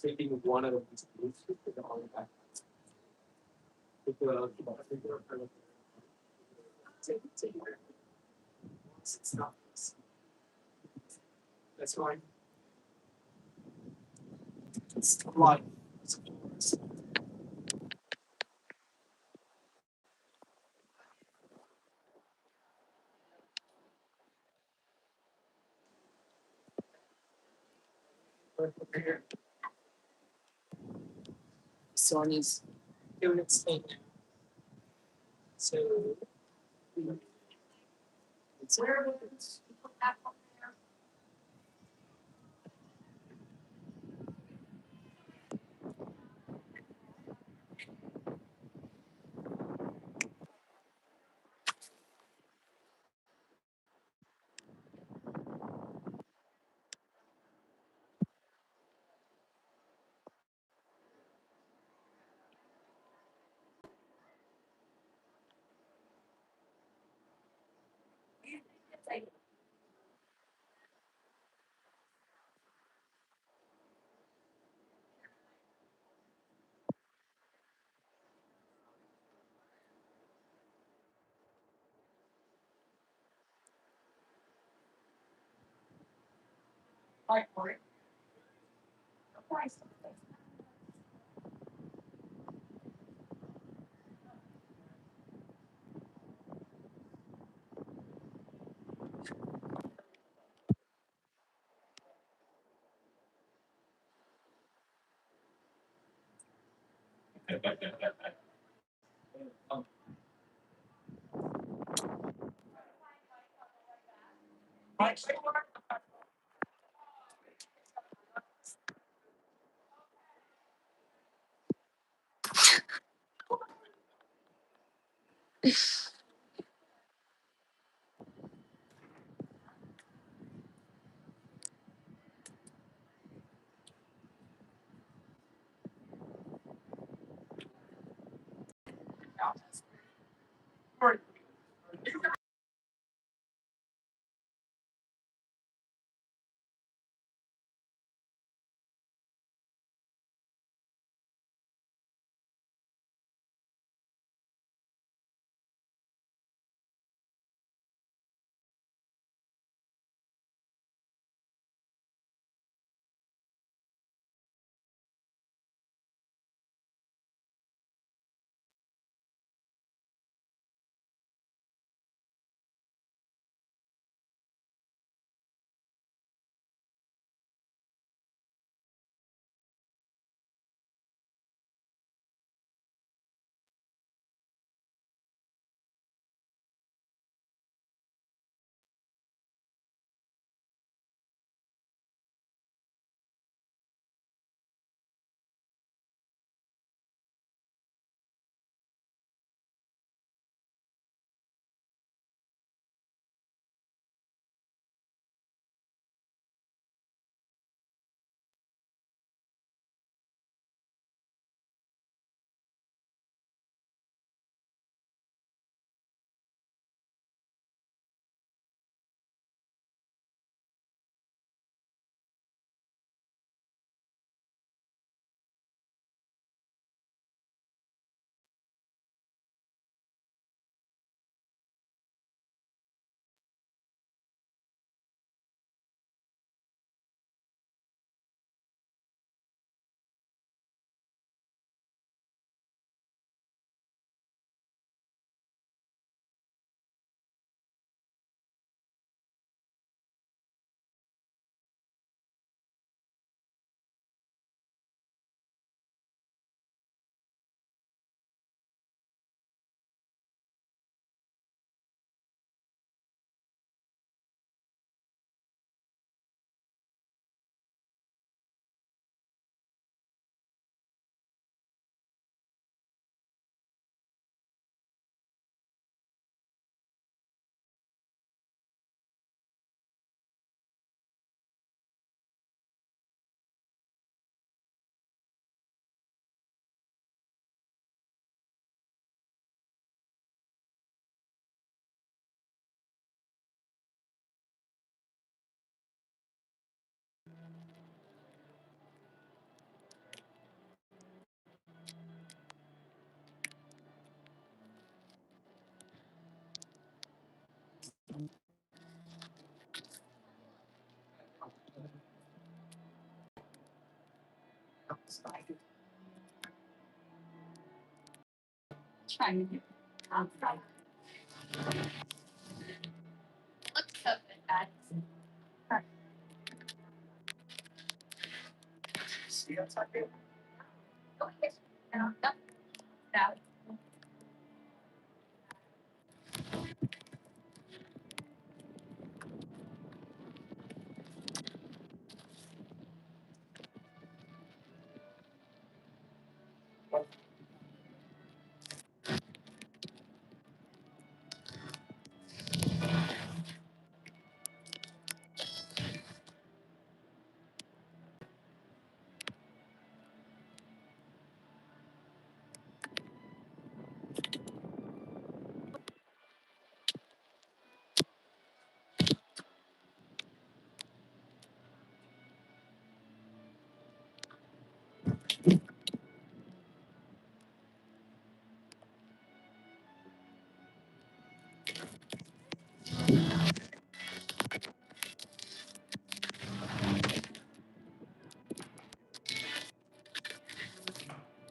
taking one of these groups all the back. With the take it. It's not. That's fine. It's a lot. Here. Sony's doing its thing now. So it's where it's like for it.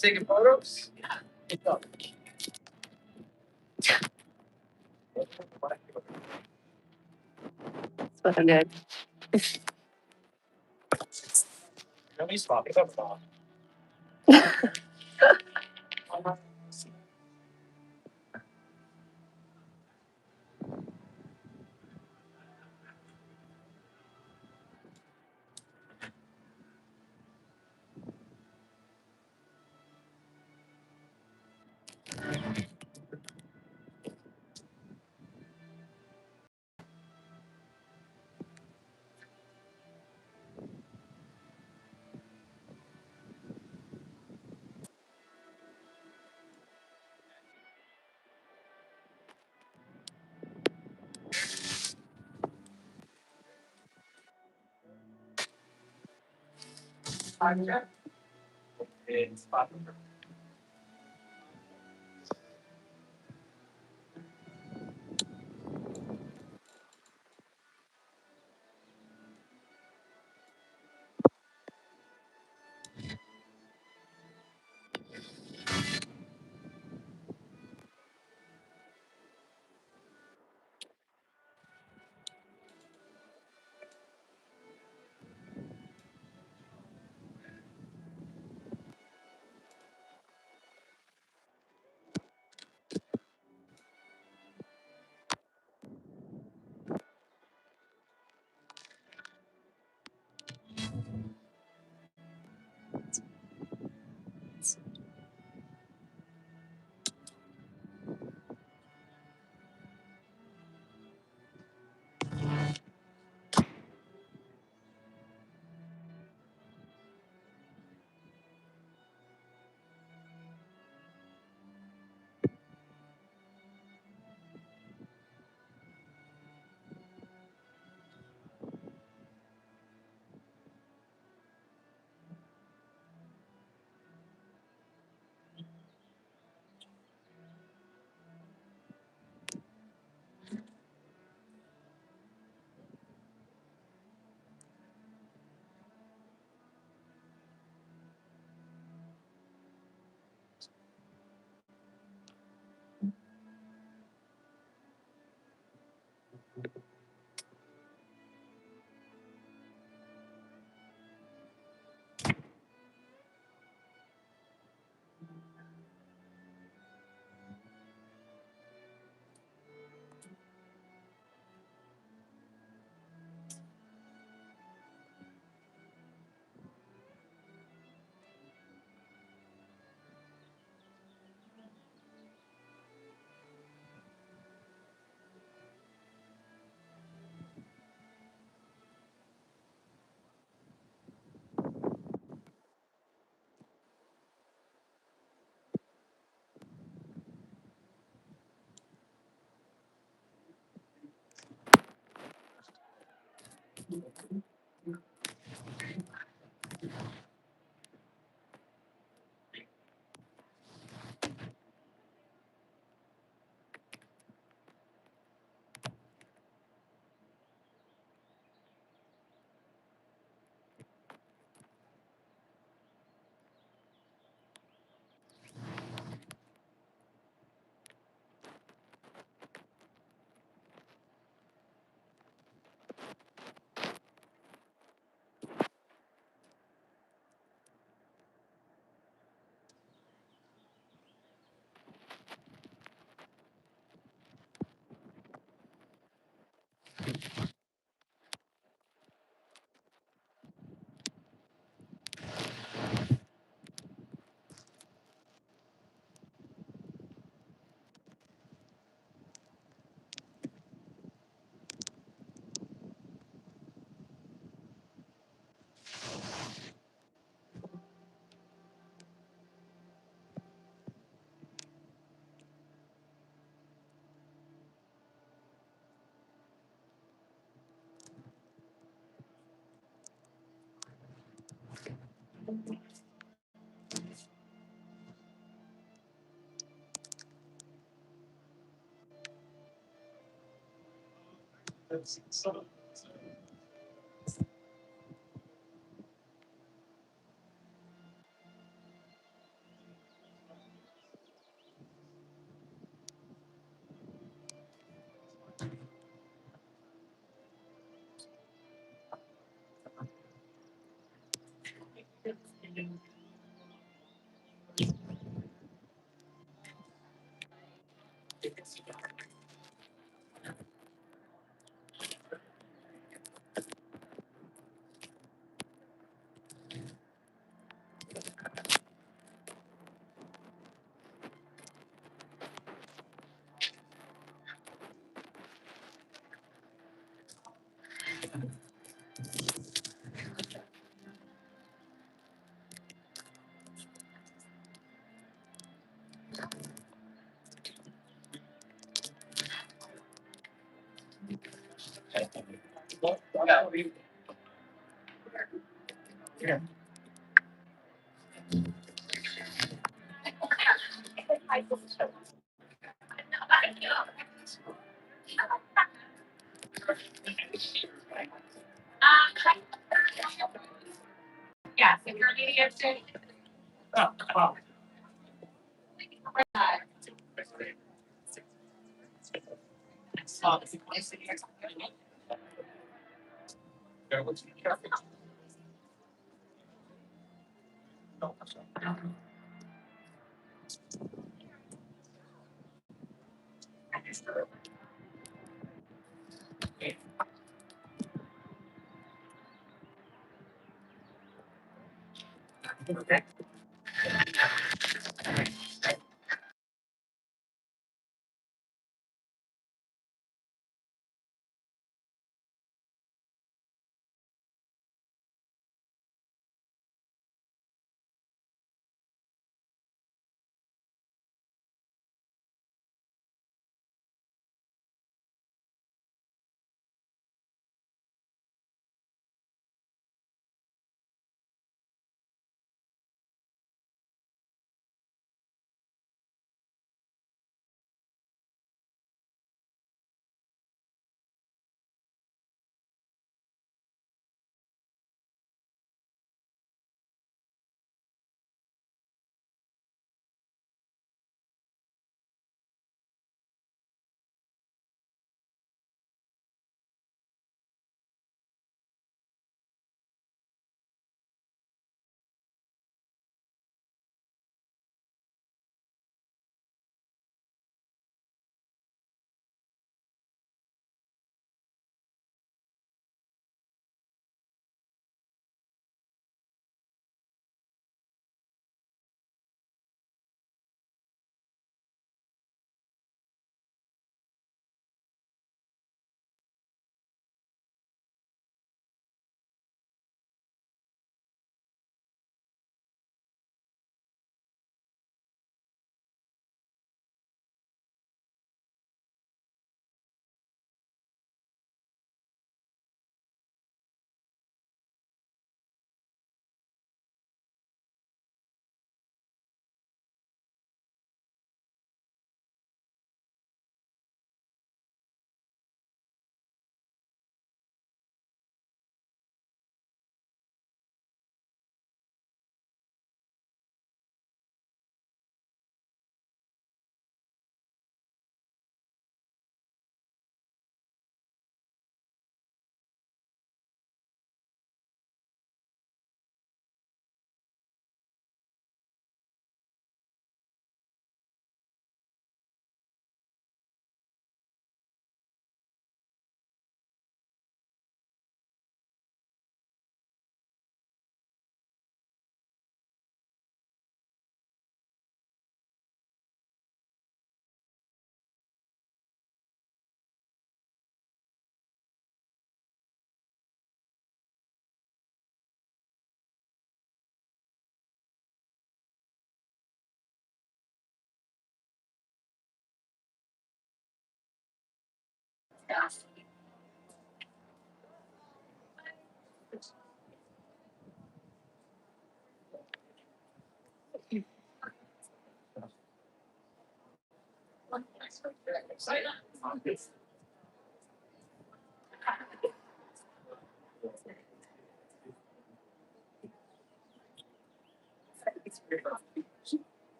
Taking photos? It's looking good. Really swapping up now. It's popping.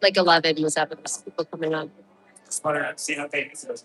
Like 11 was up with people coming on. See how big it is.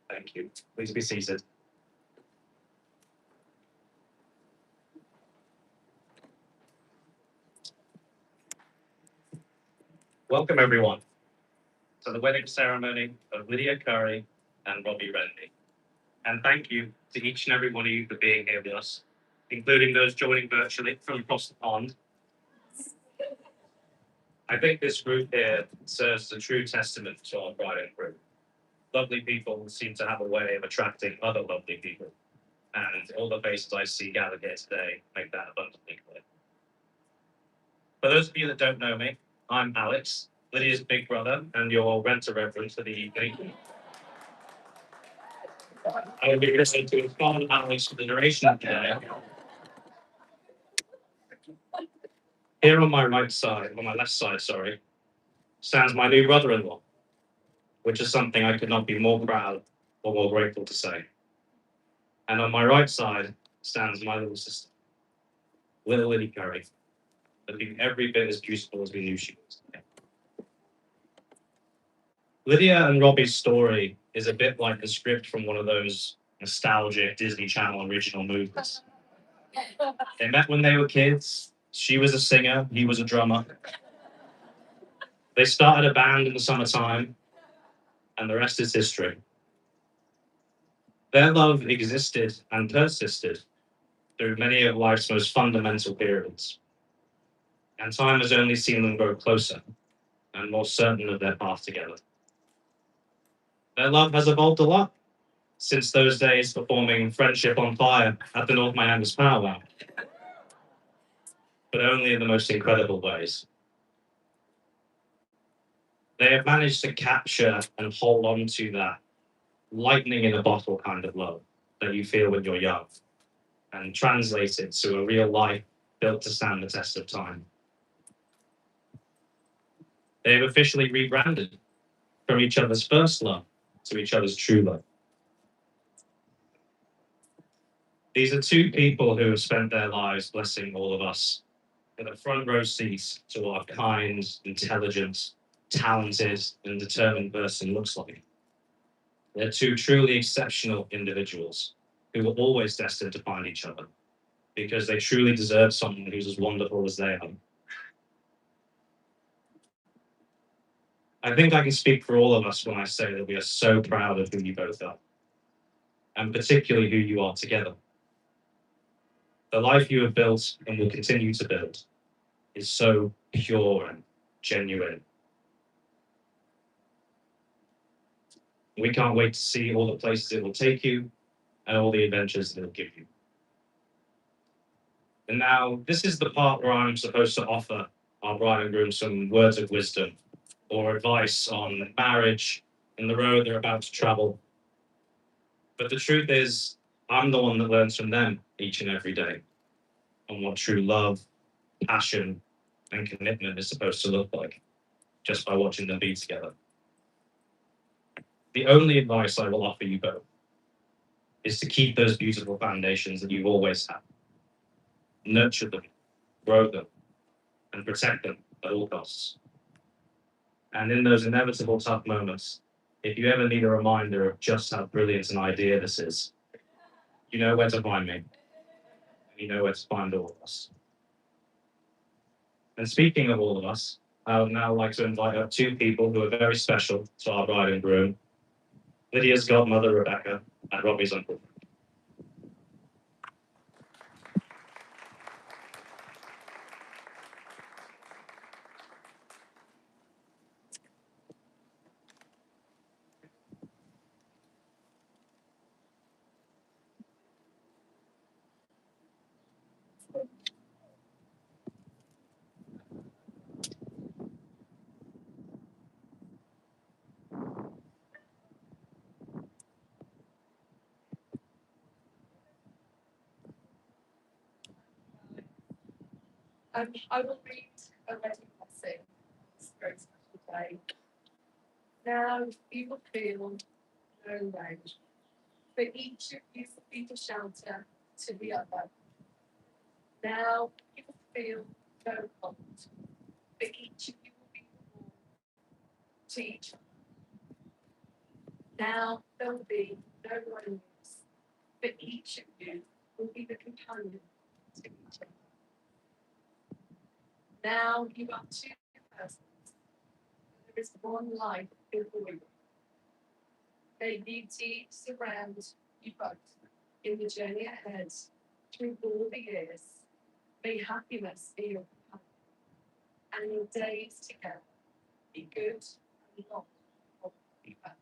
Thank you. Please be seated. Welcome, everyone, to the wedding ceremony of Lydia Curry and Robbie Rennie. And thank you to each and every one of you for being here with us, including those joining virtually from across the pond. I think this group here serves as a true testament to our bride and groom. Lovely people seem to have a way of attracting other lovely people. And all the faces I see gathered here today make that abundantly clear. For those of you that don't know me, I'm Alex, Lydia's big brother and your rent-a-reverend for the evening. I will be listening to a fond Alex for the duration of the day. Here on my right side, on my left side, sorry, stands my new brother-in-law, which is something I could not be more proud or more grateful to say. And on my right side stands my little sister, little Lily Curry, looking every bit as beautiful as we knew she was. Lydia and Robbie's story is a bit like the script from one of those nostalgic Disney Channel original movies. They met when they were kids. She was a singer, he was a drummer. They started a band in the summertime, and the rest is history. Their love existed and persisted through many of life's most fundamental periods, and time has only seen them grow closer and more certain of their path together. Their love has evolved a lot since those days performing Friendship on Fire at the North Miami's Powwow, but only in the most incredible ways. They have managed to capture and hold on to that lightning in a bottle kind of love that you feel when you're young and translate it to a real life built to stand the test of time. They've officially rebranded from each other's first love to each other's true love. These are two people who have spent their lives blessing all of us with a front row seat to what a kind, intelligent, talented, and determined person looks like. They're two truly exceptional individuals who were always destined to find each other because they truly deserve someone who's as wonderful as they are. I think I can speak for all of us when I say that we are so proud of who you both are, and particularly who you are together. The life you have built and will continue to build is so pure and genuine. We can't wait to see all the places it will take you and all the adventures it will give you. And now, this is the part where I'm supposed to offer our bride and groom some words of wisdom or advice on marriage and the road they're about to travel. But the truth is, I'm the one that learns from them each and every day on what true love, passion, and commitment is supposed to look like, just by watching them be together. The only advice I will offer you both is to keep those beautiful foundations that you've always had. Nurture them, grow them, and protect them at all costs. And in those inevitable tough moments, if you ever need a reminder of just how brilliant an idea this is, you know where to find me, and you know where to find all of us. And speaking of all of us, I would now like to invite up two people who are very special to our bride and groom, Lydia's godmother, Rebecca, and Robbie's uncle. I will read a wedding blessing. It's a very special day. Now you will feel no road. For each of you will be the shelter to the other. Now you will feel no cold. For each of you will be the warmth to each other. Now there will be no loneliness. For each of you will be the companion to each other. Now you are two persons. There is one life before you. May beauty surround you both in the journey ahead through all the years. May happiness be your companion, and your days together be good and long be better.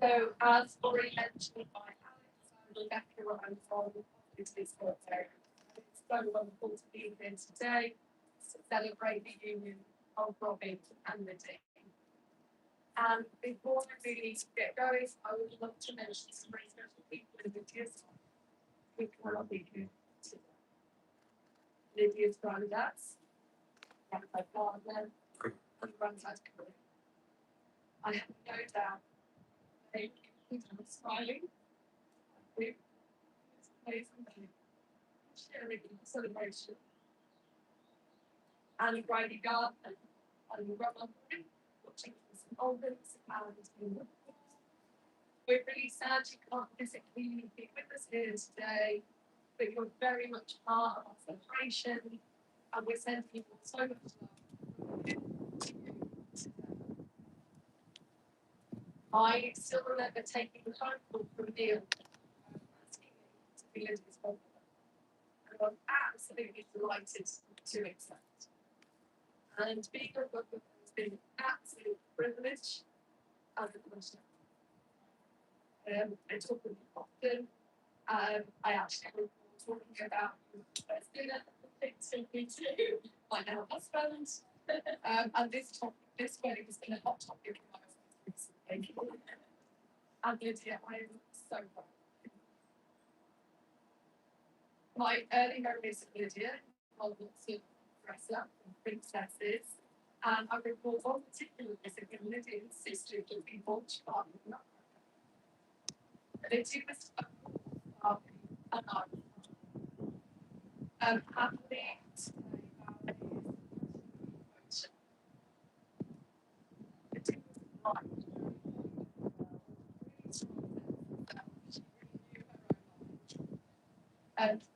So, as already mentioned by Alex, I'm Rebecca, I'm from this sports area. It's so wonderful to be here today to celebrate the union of Robbie and Lydia. And before I really get going, I would love to mention some very special people in Lydia's life who cannot be here today. Lydia's granddads, Grandad Gardner, and Grandad Curry. I have no doubt they keep smiling. It's amazing. Sharing the celebration. And Bridie Gardner and Grandma Curry, watching some albums and we're really sad you can't physically be with us here today, but you're very much part of our celebration, and we're sending you so much love to you today. I still remember taking the phone call from Neil asking me to be Lydia's godmother, and I'm absolutely delighted to accept. And being a godmother has been an absolute privilege and a pleasure. I talk with you often. I actually recall talking about first dinner, too, my now husband. And this wedding has been a hot topic in my husband's recently. And Lydia, I am so proud. My early memories of Lydia involved lots of dress up and princesses. And I recall one particular visit when Lydia and sister took me launch party. Lydia was and I happily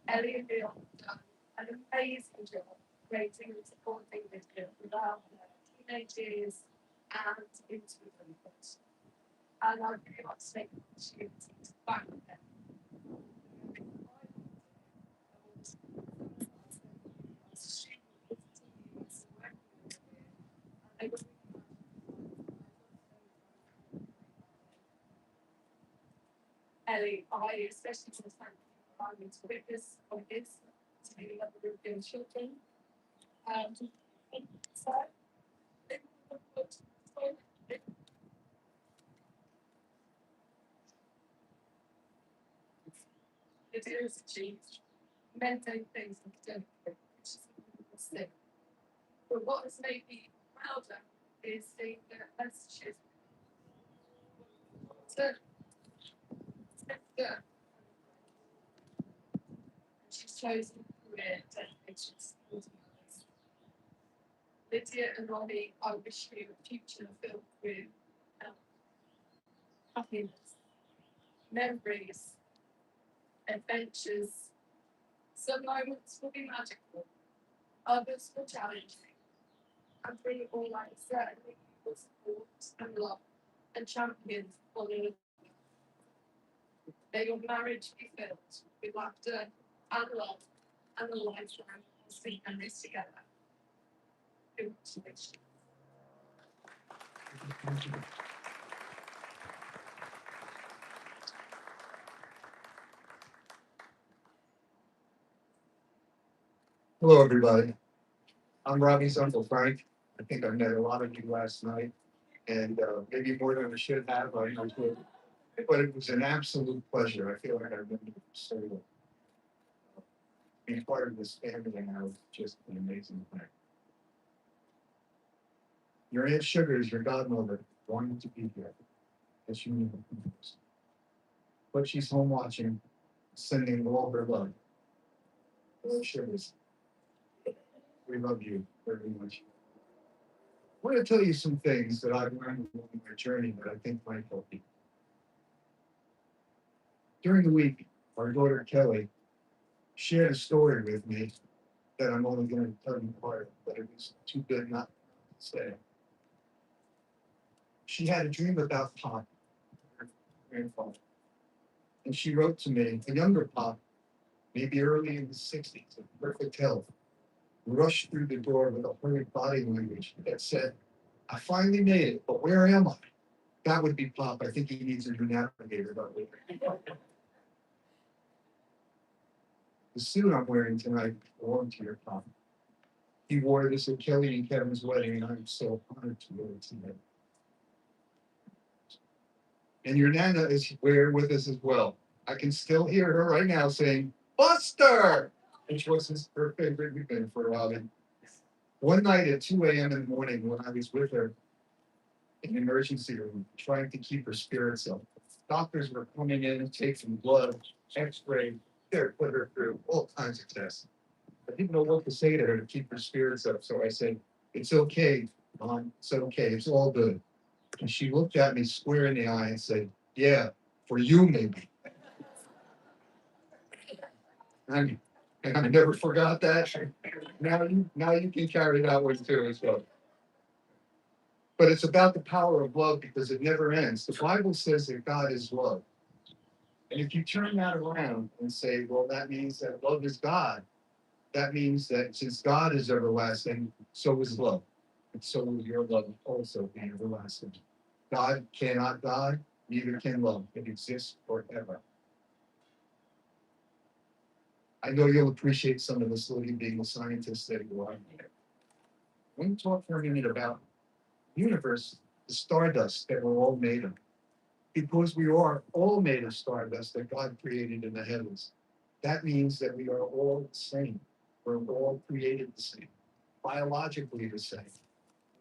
Ellie and Bill have done an amazing job creating and supporting this group throughout their teenage years and into adulthood. And I really want to take the opportunity to thank them. Ellie, I especially want to thank you for allowing me to witness what it is to be a mother of young children. So, it is achieved many things and done, which is a mistake. But what has made me prouder is seeing the messages. So, she's chosen a career dedication to supporting others. Lydia and Robbie, I wish you a future filled with happiness, memories, adventures. Some moments will be magical, others will challenge you. And through it all, I certainly will support and love and champion one another. May your marriage be filled with laughter and love and a lifetime of sweet memories together. Congratulations. Hello, everybody. I'm Robbie's Uncle Frank. I think I met a lot of you last night, and maybe more than I should have. I know, but it was an absolute pleasure. I feel like I remember so well. Being part of this family now is just an amazing thing. Your Aunt Sugar is your godmother, wanting to be here, as you know. But she's home watching, sending all her love. Aunt Sugars, we love you very much. I want to tell you some things that I've learned along my journey that I think might help you. During the week, our daughter Kelly shared a story with me that I'm only going to tell you part of, but it was too good not to say. She had a dream about Pop, her grandfather. And she wrote to me, a younger Pop, maybe early in the 60s, in perfect health, rushed through the door with a hurried body language that said, I finally made it, but where am I? That would be Pop. I think he needs a new navigator, by the way. The suit I'm wearing tonight belonged to your Pop. He wore this at Kelly and Kevin's wedding, and I'm so honored to wear it tonight. And your Nana is here with us as well. I can still hear her right now saying, Buster! Which was her favorite nickname for Robin. One night at 2 a.m. in the morning when I was with her in the emergency room, trying to keep her spirits up, doctors were coming in and taking blood, x-ray, put her through all kinds of tests. I didn't know what to say to her to keep her spirits up, so I said, it's okay, Mom, it's okay, it's all good. And she looked at me square in the eye and said, yeah, for you maybe. And I never forgot that. Now you can carry that one too as well. But it's about the power of love because it never ends. The Bible says that God is love. And if you turn that around and say, well, that means that love is God, that means that since God is everlasting, so is love. And so will your love also be everlasting. God cannot die, neither can love. It exists forever. I know you'll appreciate some of this, Lydia, being a scientist that you are. I want to talk for a minute about the universe, the stardust that we're all made of. Because we are all made of stardust that God created in the heavens. That means that we are all the same. We're all created the same, biologically the same,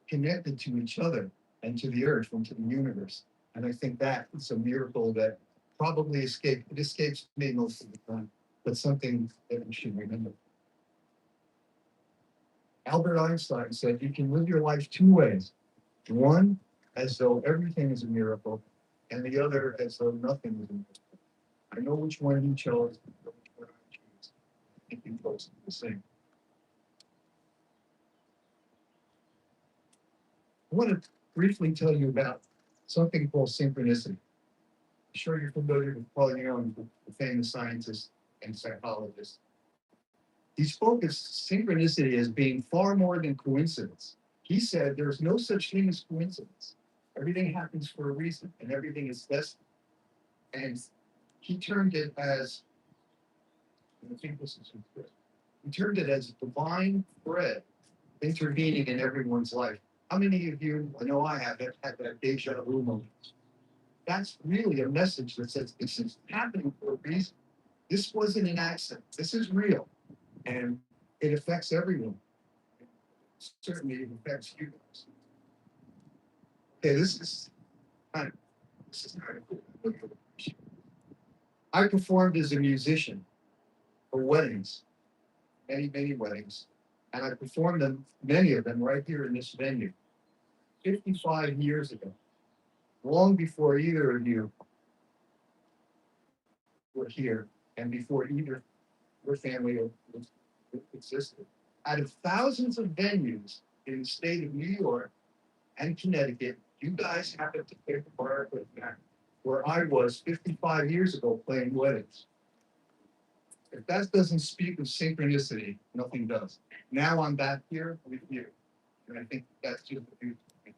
connected to each other and to the earth and to the universe. And I think that is a miracle that probably escapes me most of the time, but something that we should remember. Albert Einstein said you can live your life two ways. One, as though everything is a miracle, and the other as though nothing is a miracle. I know which one you chose, I know which one I choose. folks the same. I want to briefly tell you about something called synchronicity. I'm sure you're familiar with Paul Jung, the famous scientist and psychologist. He spoke of synchronicity as being far more than coincidence. He said there's no such thing as coincidence. Everything happens for a reason, and everything is destined. And he termed it as, I think this is good. He termed it as divine thread intervening in everyone's life. How many of you, I know I have, had that deja vu moment? That's really a message that says this is happening for a reason. This wasn't an accident. This is real. And it affects everyone. Certainly it affects you guys. Okay, this is kind of cool. I performed as a musician for weddings, many weddings. And I performed them, many of them right here in this venue, 55 years ago, long before either of you were here and before either your family existed. Out of thousands of venues in the state of New York and Connecticut, you guys happened to pick Briarcliff, where I was 55 years ago playing weddings. If that doesn't speak of synchronicity, nothing does. Now I'm back here with you. And I think that's just a beautiful thing.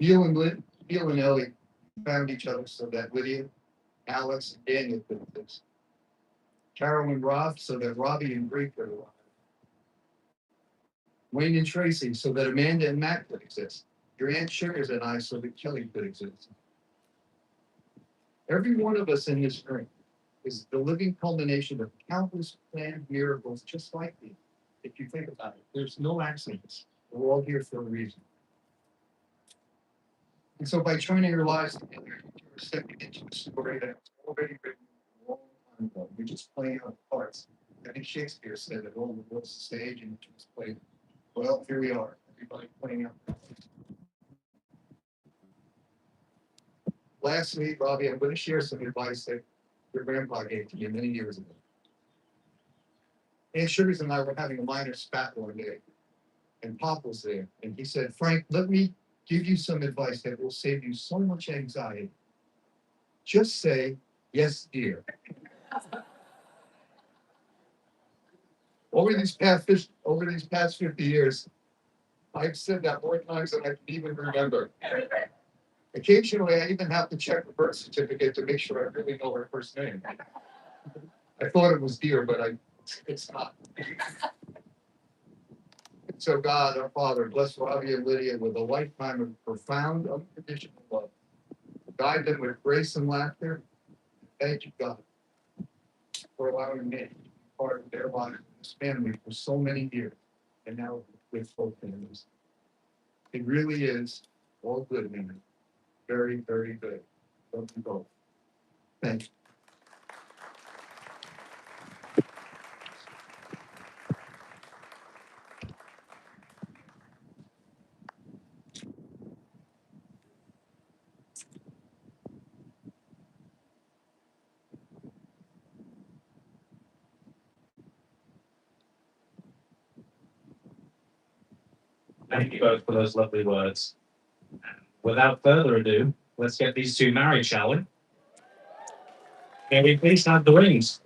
Neil and Ellie found each other so that Lydia, Alex, and Daniel could exist. Carol and Rob so that Robbie and Bree could arrive. Wayne and Tracy so that Amanda and Matt could exist. Your Aunt Sugars and I so that Kelly could exist. Every one of us in this room is the living culmination of countless planned miracles just like these. If you think about it, there's no accidents. We're all here for a reason. And so by joining your lives together, you're stepping into a story that's already written a long time ago. You're just playing out parts. I think Shakespeare said that all the world's the stage and you just play. Well, here we are, everybody playing out. Lastly, Robbie, I'm going to share some advice that your grandpa gave to you many years ago. Aunt Sugars and I were having a minor spat one day, and Pop was there, and he said, Frank, let me give you some advice that will save you so much anxiety. Just say, yes, dear. Over these past 50 years, I've said that more times than I can even remember. Occasionally, I even have to check the birth certificate to make sure I really know her first name. I thought it was dear, but it's not. So God, our Father, bless Robbie and Lydia with a lifetime of profound, unconditional love. Guide them with grace and laughter. Thank you, God, for allowing me to be part of their life, this family, for so many years, and now with both families. It really is all good, man. Very, very good. Love you both. Thank you. Thank you both for those lovely words. Without further ado, let's get these two married, shall we? May we please have the rings?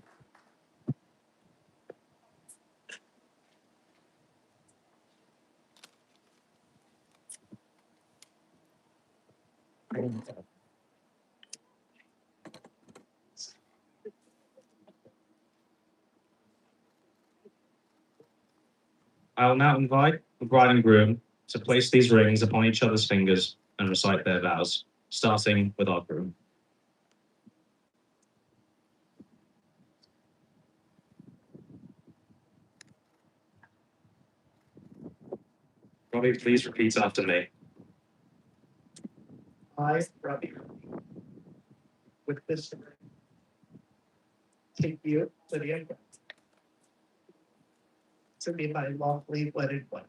I will now invite the bride and groom to place these rings upon each other's fingers and recite their vows, starting with our groom. Robbie, please repeat after me. I, Robbie, with this ring, take you, Lydia, to be my lawfully wedded wife,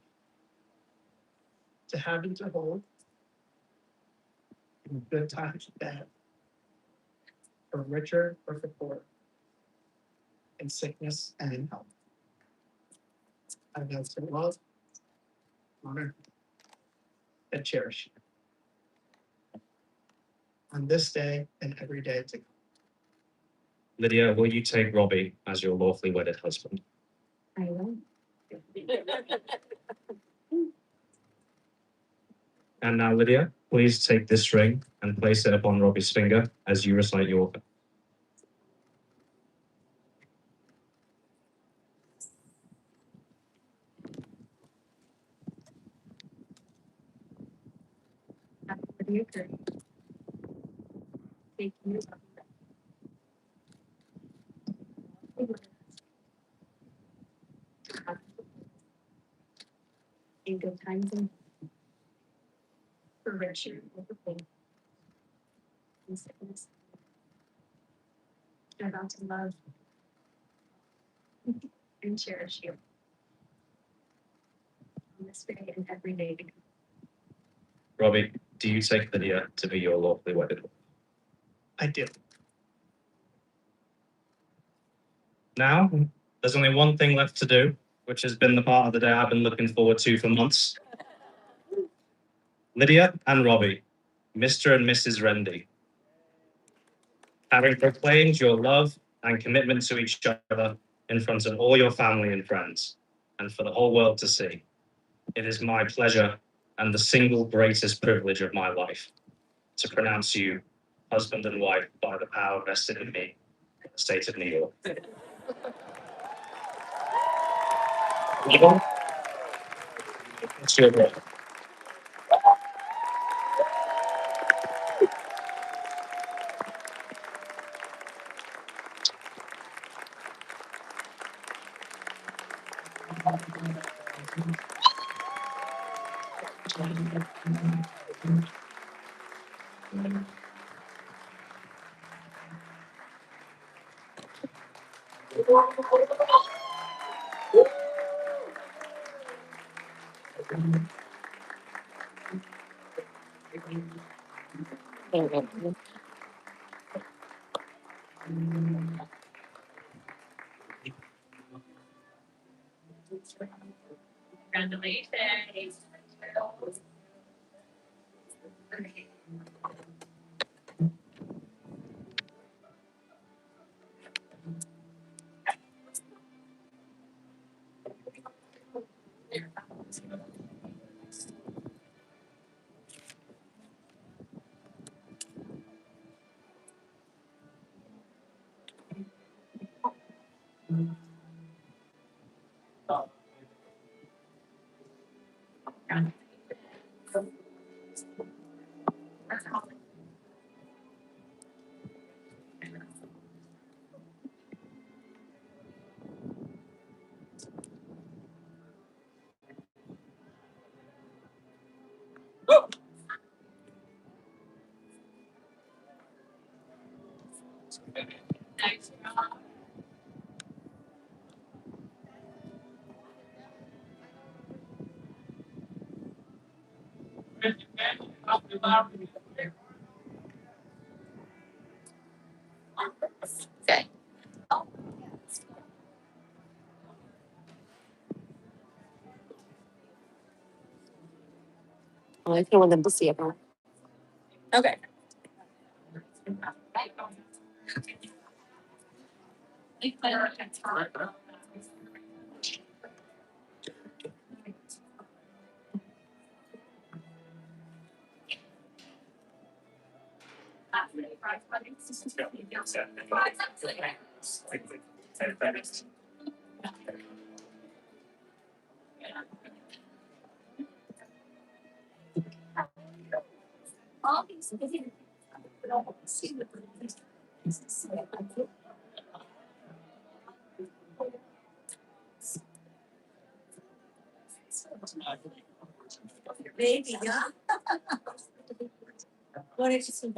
to have and to hold in good times and bad, for richer or for poorer, in sickness and in health. I vow to love, honor, and cherish you on this day and every day to come. Lydia, will you take Robbie as your lawfully wedded husband? I will. And now, Lydia, please take this ring and place it upon Robbie's finger as you recite your oath. After the occurring. Thank you. In good times and for richer and for poor. In sickness. I vow to love and cherish you on this day and every day to come. Robbie, do you take Lydia to be your lawfully wedded wife? I do. Now, there's only one thing left to do, which has been the part of the day I've been looking forward to for months. Lydia and Robbie, Mr. and Mrs. Rendy, having proclaimed your love and commitment to each other in front of all your family and friends, and for the whole world to see, it is my pleasure and the single greatest privilege of my life to pronounce you husband and wife by the power vested in me in the state of New York. It's your brother. Congratulations. Nice job. Okay. Well, I don't want them to see it. Huh? Okay. Baby, yeah. What did you say?